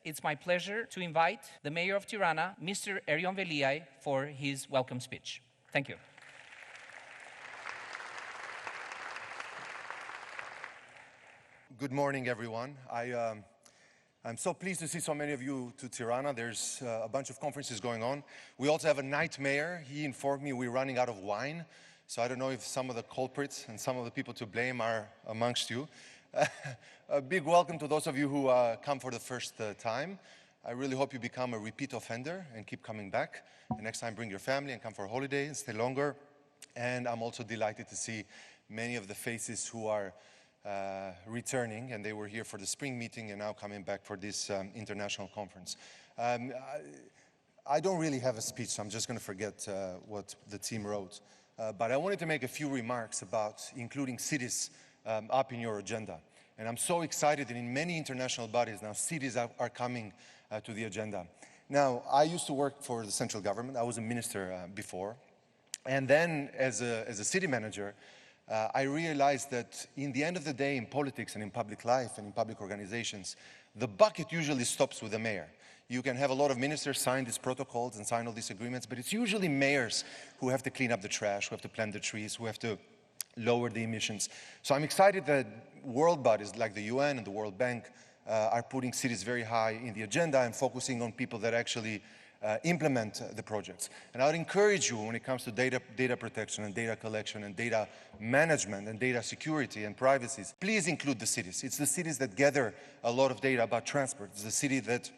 it's my pleasure to invite the Mayor of Tirana, Mr. Erion Veliaj, for his welcome speech. Thank you. Good morning, everyone. I'm so pleased to see so many of you to Tirana. There's a bunch of conferences going on. We also have a night mayor. He informed me we're running out of wine. So I don't know if some of the culprits and some of the people to blame are amongst you. A big welcome to those of you who come for the first time. I really hope you become a repeat offender and keep coming back. And next time bring your family and come for a holiday and stay longer. And I'm also delighted to see many of the faces who are returning, and they were here for the spring meeting and now coming back for this international conference. I don't really have a speech, so I'm just going to forget what the team wrote. But I wanted to make a few remarks about including cities up in your agenda. And I'm so excited that in many international bodies now cities are coming to the agenda. Now, I used to work for the central government. I was a minister before. And then as a city manager, I realized that in the end of the day, in politics and in public life and in public organizations, the bucket usually stops with the mayor. You can have a lot of ministers sign these protocols and sign all these agreements, but it's usually mayors who have to clean up the trash, who have to plant the trees, who have to lower the emissions. So I'm excited that world bodies like the UN and the World Bank are putting cities very high in the agenda and focusing on people that actually implement the projects. And I would encourage you when it comes to data protection and data collection and data management and data security and privacy, please include the cities. It's the cities that gather a lot of data about transport. It's the city that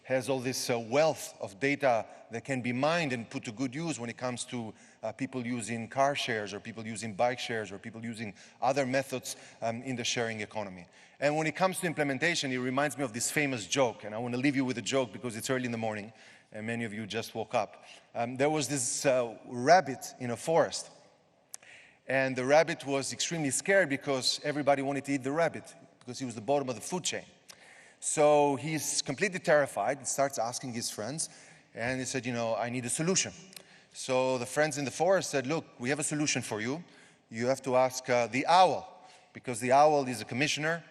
has all this wealth of data that can be mined and put to good use when it comes to people using car shares or people using bike shares or people using other methods in the sharing economy. And when it comes to implementation, it reminds me of this famous joke, and I want to leave you with a joke because it's early in the morning and many of you just woke up. There was this rabbit in a forest, and the rabbit was extremely scared because everybody wanted to eat the rabbit because he was the bottom of the food chain. So he's completely terrified and starts asking his friends, and he said, you know, I need a solution. So the friends in the forest said, look, we have a solution for you. You have to ask the owl, because the owl is a commissioner.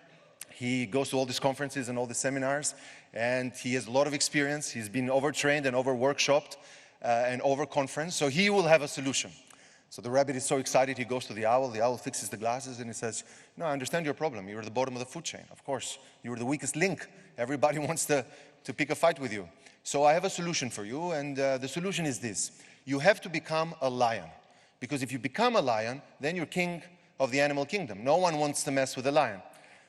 He goes to all these conferences and all the seminars, and he has a lot of experience. He's been overtrained and over-workshopped and over-conferenced, so he will have a solution. So the rabbit is so excited, he goes to the owl fixes the glasses and he says, no, I understand your problem. You're at the bottom of the food chain. Of course, you're the weakest link. Everybody wants to pick a fight with you. So I have a solution for you, and the solution is this. You have to become a lion, because if you become a lion, then you're king of the animal kingdom. No one wants to mess with a lion.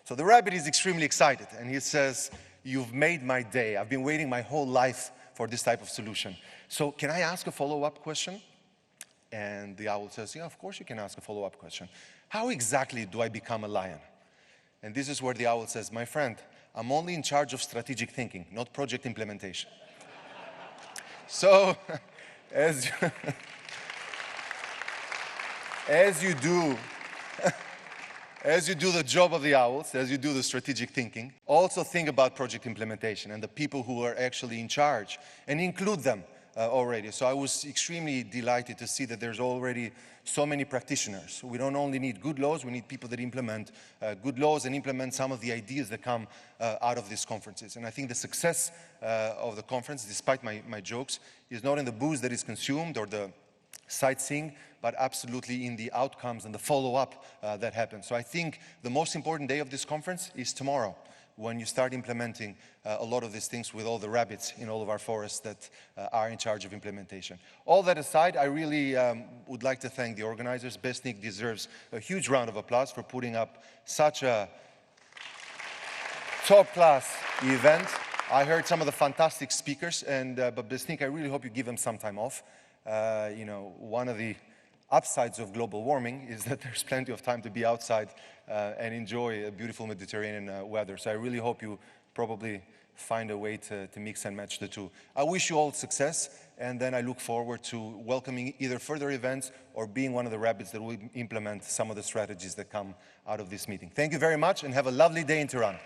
So the rabbit is extremely excited, and he says, you've made my day. I've been waiting my whole life for this type of solution. So can I ask a follow-up question? And the owl says, yeah, of course you can ask a follow-up question. How exactly do I become a lion? And this is where the owl says, my friend, I'm only in charge of strategic thinking, not project implementation. So, as you do the job of the owls, as you do the strategic thinking, also think about project implementation and the people who are actually in charge, and include them already. So I was extremely delighted to see that there's already so many practitioners. We don't only need good laws, we need people that implement good laws and implement some of the ideas that come out of these conferences. And I think the success of the conference, despite my jokes, is not in the booze that is consumed or the sightseeing, but absolutely in the outcomes and the follow-up that happens. So I think the most important day of this conference is tomorrow, when you start implementing a lot of these things with all the rabbits in all of our forests that are in charge of implementation. All that aside, I really would like to thank the organizers. Besnik deserves a huge round of applause for putting up such a top-class event. I heard some of the fantastic speakers, but Besnik, I really hope you give them some time off. You know, one of the upsides of global warming is that there's plenty of time to be outside and enjoy a beautiful Mediterranean weather. So I really hope you probably find a way to mix and match the two. I wish you all success, and then I look forward to welcoming either further events or being one of the rabbits that will implement some of the strategies that come out of this meeting. Thank you very much, and have a lovely day in Tirana.